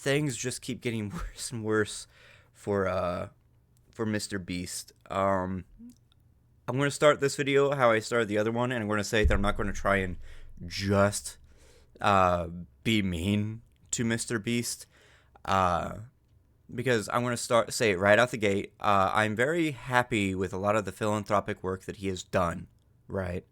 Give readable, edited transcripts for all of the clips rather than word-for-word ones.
things just keep getting worse and worse for Mr. Beast. I'm going to start this video how I started the other one, and I'm going to say that I'm not going to try and just be mean to Mr. Beast. Because I'm going to say it right out the gate. I'm very happy with a lot of the philanthropic work that he has done, right?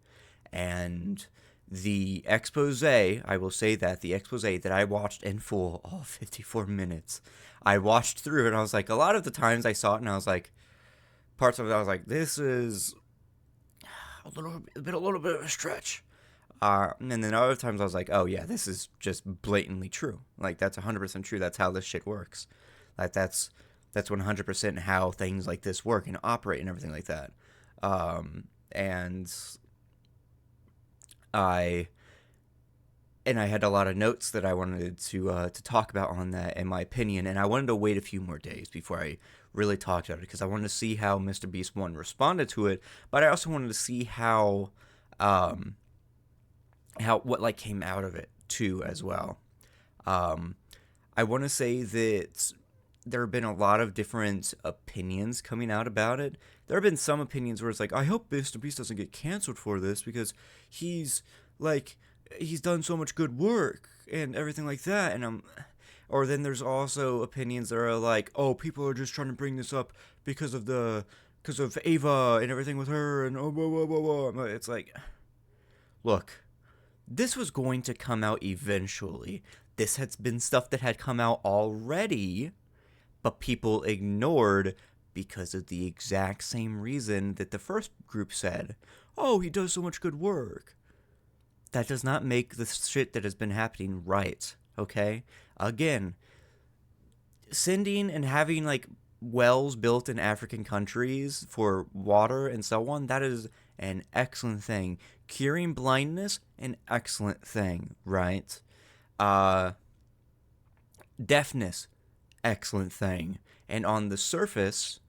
And the expose, I will say that the expose that I watched in full, all 54 minutes, I watched through it, and I was like, a lot of the times I saw it, and I was like, parts of it, I was like, this is a little bit of a stretch. And then other times I was like, oh yeah, this is just blatantly true. Like, that's 100% true. That's how this shit works. Like, that's 100% how things like this work and operate and everything like that. And I had a lot of notes that I wanted to talk about on that, in my opinion, and I wanted to wait a few more days before I really talked about it, because I wanted to see how Mr. Beast 1 responded to it, but I also wanted to see how what like came out of it too as well. I want to say that there have been a lot of different opinions coming out about it. There have been some opinions where it's like, I hope Mr. Beast doesn't get canceled for this because he's done so much good work and everything like that. And or then there's also opinions that are like, oh, people are just trying to bring this up because of Ava and everything with her and oh, blah, blah, blah, blah. It's like, look, this was going to come out eventually. This has been stuff that had come out already, but people ignored because of the exact same reason that the first group said, oh, he does so much good work. That does not make the shit that has been happening right, okay? Again, sending and having, like, wells built in African countries for water and so on, that is an excellent thing. Curing blindness, an excellent thing, right? Deafness, excellent thing. And on the surface,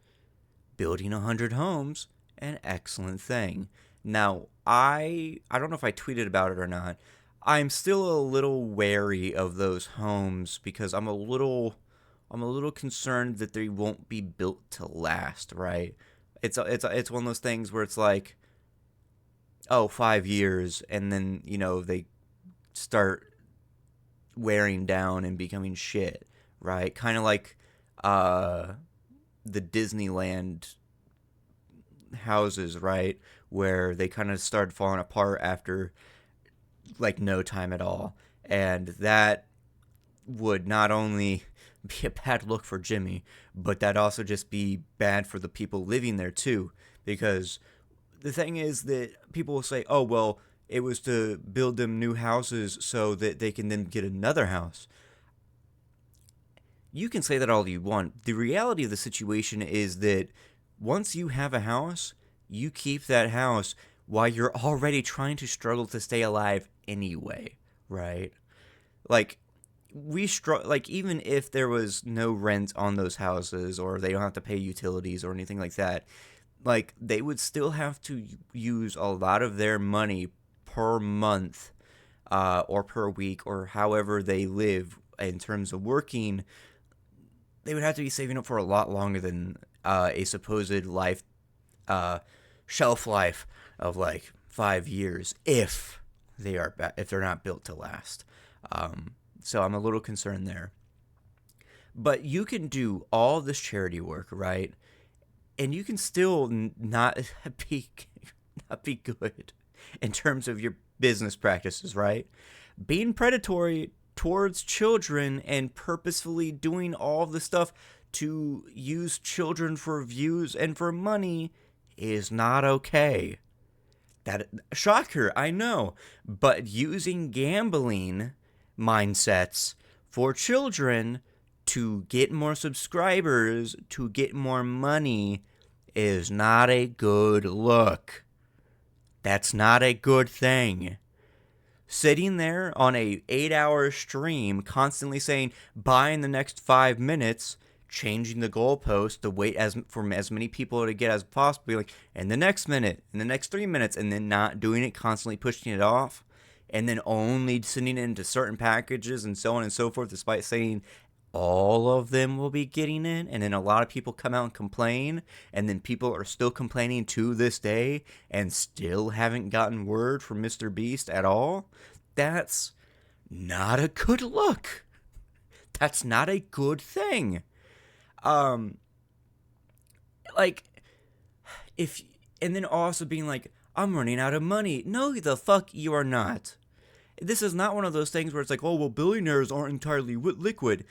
building 100 homes, an excellent thing. Now, I don't know if I tweeted about it or not. I'm still a little wary of those homes because I'm a little concerned that they won't be built to last, right? It's one of those things where it's like, oh, 5 years, and then, they start wearing down and becoming shit, right? Kind of like the Disneyland houses, right? Where they kind of started falling apart after like no time at all. And that would not only be a bad look for Jimmy, but that also just be bad for the people living there too. Because the thing is that people will say, oh, well, it was to build them new houses so that they can then get another house. You can say that all you want. The reality of the situation is that once you have a house, you keep that house while you're already trying to struggle to stay alive anyway, right? Like, even if there was no rent on those houses, or they don't have to pay utilities or anything like that, like, they would still have to use a lot of their money per month, or per week, or however they live in terms of working. They would have to be saving up for a lot longer than a supposed life, shelf life of like 5 years, if they're not built to last. So I'm a little concerned there. But you can do all this charity work, right? And you can still not be good in terms of your business practices, right? Being predatory towards children and purposefully doing all the stuff to use children for views and for money is not okay. That shocker, I know, but using gambling mindsets for children to get more subscribers, to get more money, is not a good look. That's not a good thing. Sitting there on a 8-hour stream constantly saying, buy in the next 5 minutes, changing the goalpost to wait for as many people to get as possible, like, in the next minute, in the next 3 minutes, and then not doing it, constantly pushing it off, and then only sending it into certain packages and so on and so forth, despite saying all of them will be getting it, and then a lot of people come out and complain, and then people are still complaining to this day and still haven't gotten word from Mr. Beast at all. That's not a good look. That's not a good thing. Um, like, if, and then also being like, I'm running out of money. No, the fuck you are not. This is not one of those things where it's like, oh, well, billionaires aren't entirely liquid.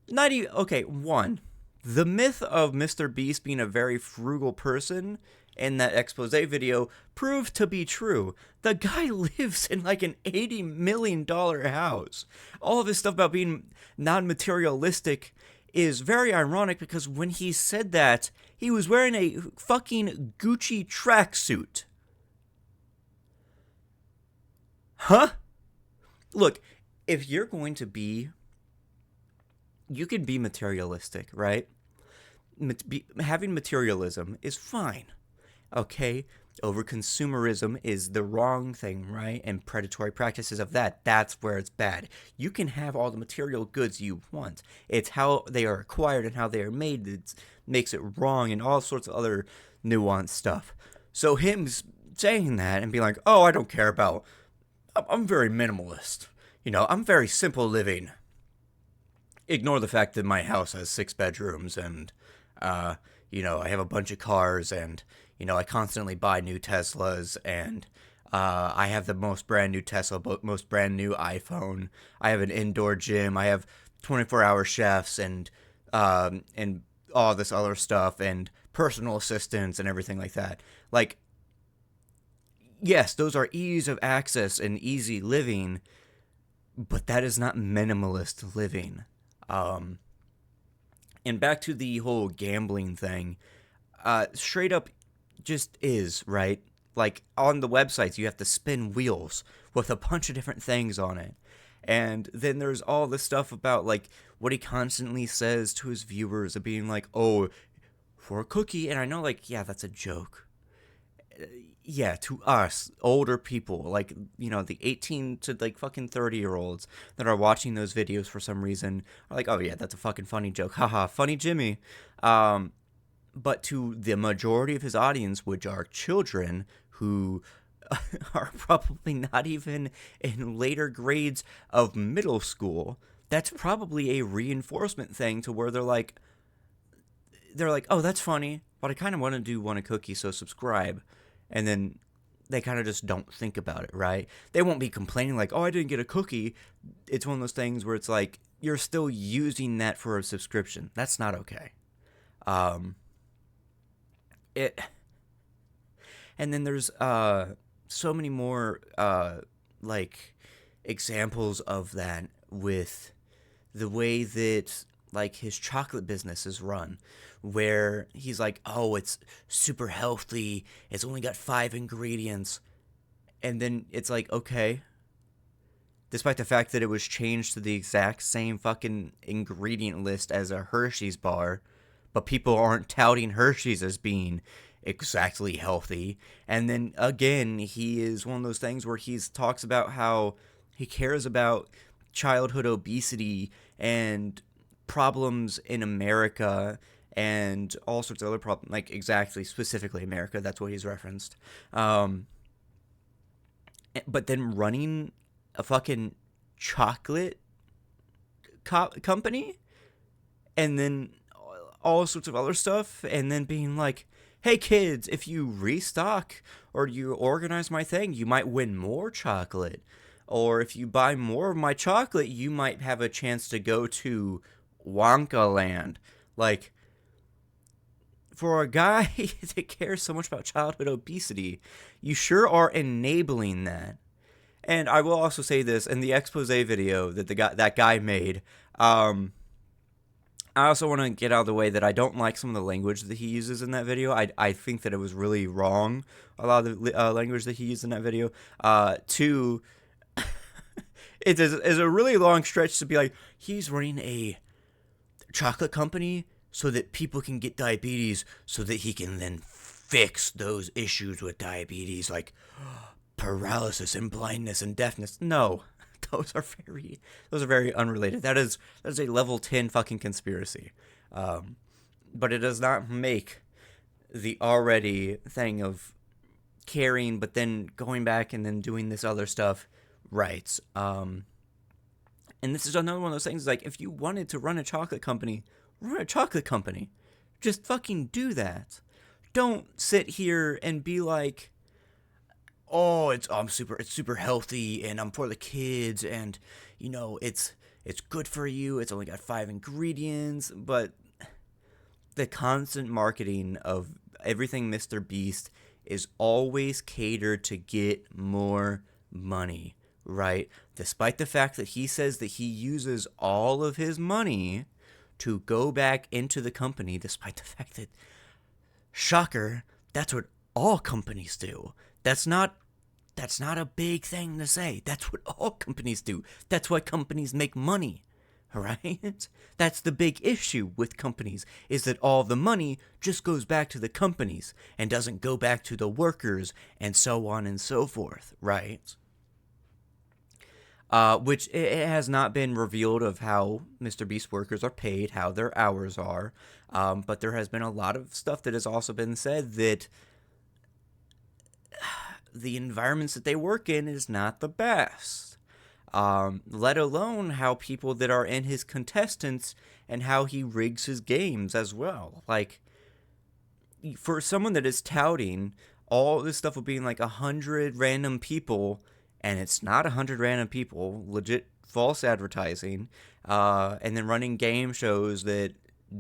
Not even, okay, one, the myth of Mr. Beast being a very frugal person in that expose video proved to be true. The guy lives in like an $80 million house. All of his stuff about being non-materialistic is very ironic because when he said that, he was wearing a fucking Gucci tracksuit. Huh? Look, if you're going to be, you can be materialistic, right? Having materialism is fine, okay? Over-consumerism is the wrong thing, right? And predatory practices of that's where it's bad. You can have all the material goods you want. It's how they are acquired and how they are made that makes it wrong and all sorts of other nuanced stuff. So him saying that and being like, oh, I don't care about, I'm very minimalist. You know, I'm very simple living. Ignore the fact that my house has 6 bedrooms and, you know, I have a bunch of cars and, you know, I constantly buy new Teslas and I have the most brand new Tesla, most brand new iPhone. I have an indoor gym. I have 24-hour chefs and all this other stuff and personal assistants and everything like that. Like, yes, those are ease of access and easy living, but that is not minimalist living. And back to the whole gambling thing, straight up just is, right? Like, on the websites, you have to spin wheels with a bunch of different things on it. And then there's all this stuff about, like, what he constantly says to his viewers of being like, oh, for a cookie. And I know, like, yeah, that's a joke. Yeah, to us, older people, like, you know, the 18 to, like, fucking 30-year-olds that are watching those videos for some reason are like, oh, yeah, that's a fucking funny joke. Haha, funny Jimmy. But to the majority of his audience, which are children who are probably not even in later grades of middle school, that's probably a reinforcement thing to where they're like, oh, that's funny, but I kind of want a cookie, so subscribe. And then they kind of just don't think about it, right? They won't be complaining like, oh, I didn't get a cookie. It's one of those things where it's like, you're still using that for a subscription. That's not okay. And then there's so many more like examples of that with the way that like his chocolate business is run, where he's like, oh, it's super healthy, it's only got 5 ingredients, and then it's like, okay, despite the fact that it was changed to the exact same fucking ingredient list as a Hershey's bar, but people aren't touting Hershey's as being exactly healthy. And then again, he is one of those things where he talks about how he cares about childhood obesity and problems in America and all sorts of other problems, like exactly, specifically America, that's what he's referenced. But then running a fucking chocolate company and then all sorts of other stuff, and then being like, hey kids, if you restock or you organize my thing, you might win more chocolate. Or if you buy more of my chocolate, you might have a chance to go to Wonka Land. Like, for a guy that cares so much about childhood obesity, you sure are enabling that. And I will also say this, in the expose video that that guy made, I also want to get out of the way that I don't like some of the language that he uses in that video. I think that it was really wrong, a lot of the language that he used in that video. Two, it is a really long stretch to be like, he's running a chocolate company so that people can get diabetes so that he can then fix those issues with diabetes, like paralysis and blindness and deafness. No, those are very unrelated. That is a level 10 fucking conspiracy. But it does not make the already thing of caring, but then going back and then doing this other stuff right. And this is another one of those things, like, if you wanted to run a chocolate company, run a chocolate company. Just fucking do that. Don't sit here and be like, oh, it's super healthy, and I'm for the kids, and it's good for you. It's only got 5 ingredients, but the constant marketing of everything Mr. Beast is always catered to get more money, right? Despite the fact that he says that he uses all of his money to go back into the company, despite the fact that, shocker, that's what all companies do. That's not a big thing to say. That's what all companies do. That's why companies make money, right? That's the big issue with companies, is that all the money just goes back to the companies and doesn't go back to the workers and so on and so forth, right? Which it has not been revealed of how Mr. Beast workers are paid, how their hours are, but there has been a lot of stuff that has also been said that the environments that they work in is not the best. Let alone how people that are in his contestants and how he rigs his games as well. Like, for someone that is touting all this stuff of being like 100 random people, and it's not 100 random people, legit false advertising, and then running game shows that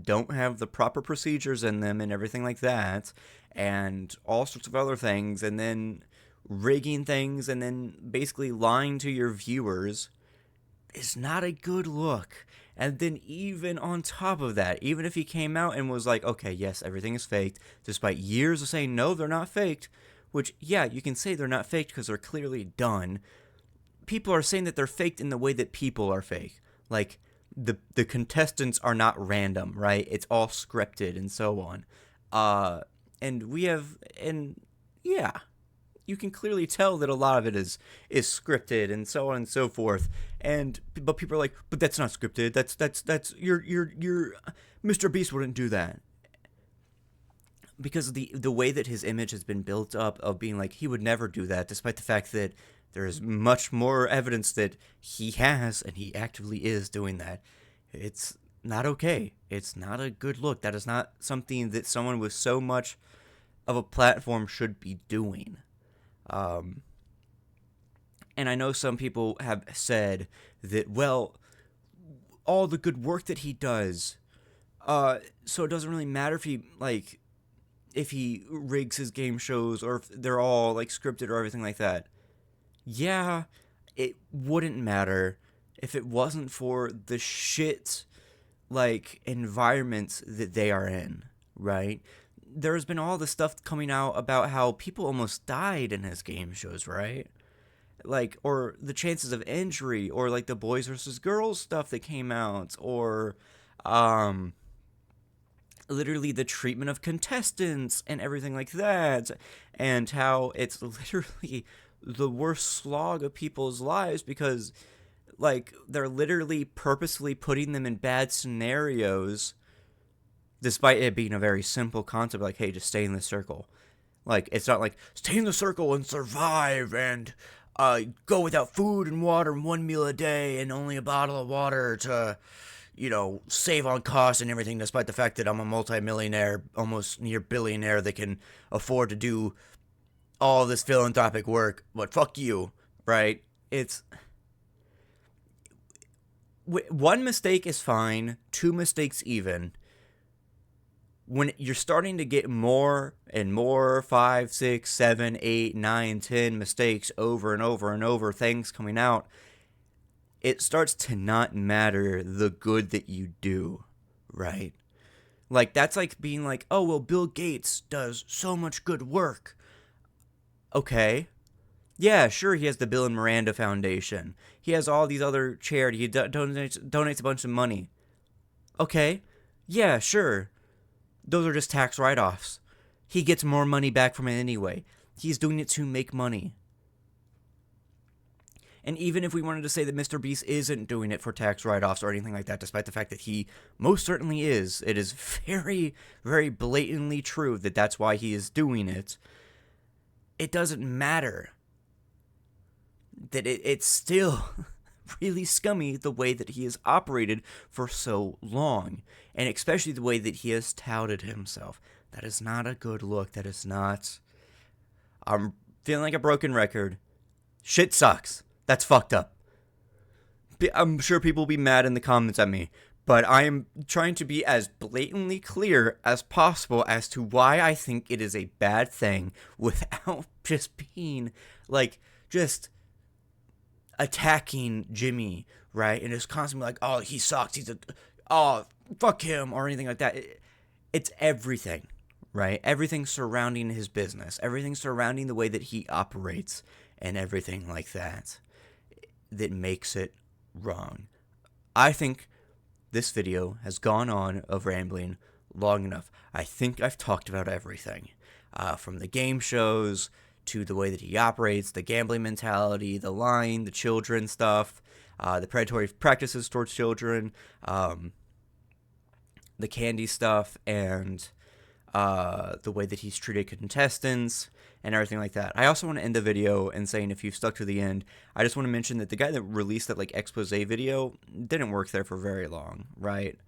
don't have the proper procedures in them and everything like that, and all sorts of other things, and then rigging things, and then basically lying to your viewers is not a good look. And then even on top of that, even if he came out and was like, okay, yes, everything is faked, despite years of saying, no, they're not faked, which, yeah, you can say they're not faked because they're clearly done. People are saying that they're faked in the way that people are fake. Like, the contestants are not random, right? It's all scripted and so on. Yeah, you can clearly tell that a lot of it is scripted and so on and so forth. But people are like, but that's not scripted. That's your Mr. Beast wouldn't do that. Because the way that his image has been built up of being like, he would never do that, despite the fact that there is much more evidence that he has and he actively is doing that. It's not okay. It's not a good look. That is not something that someone with so much of a platform should be doing. And I know some people have said that, well, all the good work that he does, so it doesn't really matter if he rigs his game shows or if they're all like scripted or everything like that. Yeah, it wouldn't matter if it wasn't for the shit like environments that they are in, right? There's been all this stuff coming out about how people almost died in his game shows, right? Like, or the chances of injury, or like the boys versus girls stuff that came out, or literally the treatment of contestants and everything like that, and how it's literally the worst slog of people's lives because, like, they're literally purposely putting them in bad scenarios, despite it being a very simple concept, like, hey, just stay in the circle. Like, it's not like, stay in the circle and survive and go without food and water and 1 meal a day and only a bottle of water to, save on costs and everything, despite the fact that I'm a multimillionaire, almost near billionaire that can afford to do all this philanthropic work, but fuck you, right? It's... one mistake is fine, 2 mistakes even. When you're starting to get more and more 5, 6, 7, 8, 9, 10 mistakes over and over and over, things coming out, it starts to not matter the good that you do, right? Like, that's like being like, oh, well, Bill Gates does so much good work. Okay. Yeah, sure, he has the Bill and Miranda Foundation. He has all these other charities. He donates a bunch of money. Okay. Yeah, sure. Those are just tax write-offs. He gets more money back from it anyway. He's doing it to make money. And even if we wanted to say that Mr. Beast isn't doing it for tax write-offs or anything like that, despite the fact that he most certainly is, it is very, very blatantly true that that's why he is doing it. It doesn't matter. That it's still really scummy the way that he has operated for so long. And especially the way that he has touted himself. That is not a good look. That is not... I'm feeling like a broken record. Shit sucks. That's fucked up. I'm sure people will be mad in the comments at me. But I am trying to be as blatantly clear as possible as to why I think it is a bad thing without just being, like, just attacking Jimmy, right? And just constantly like, oh, he sucks. Oh, fuck him, or anything like that. It's everything, right? Everything surrounding his business. Everything surrounding the way that he operates and everything like that that makes it wrong. I think this video has gone on of rambling long enough. I think I've talked about everything. From the game shows to the way that he operates, the gambling mentality, the lying, the children stuff, the predatory practices towards children, the candy stuff, and the way that he's treated contestants, and everything like that. I also want to end the video and saying, if you've stuck to the end, I just want to mention that the guy that released that, like, expose video didn't work there for very long, right?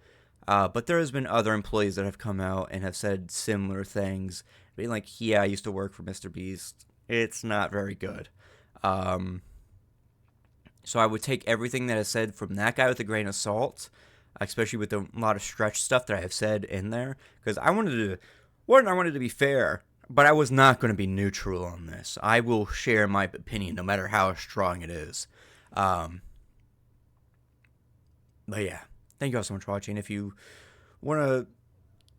But there has been other employees that have come out and have said similar things, being like, yeah, I used to work for Mr. Beast. It's not very good. So I would take everything that is said from that guy with a grain of salt, especially with a lot of stretch stuff that I have said in there, because I wanted to be fair, but I was not going to be neutral on this. I will share my opinion no matter how strong it is. But yeah, thank you all so much for watching. If you want to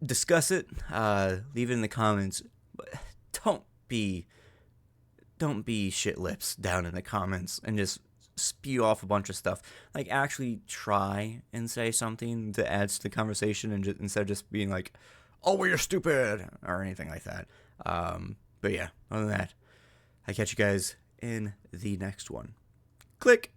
discuss it, leave it in the comments. But don't be shit lips down in the comments and just spew off a bunch of stuff. Like, actually try and say something that adds to the conversation, and instead of just being like, oh, well, you're stupid, or anything like that. But yeah, other than that, I catch you guys in the next one. Click.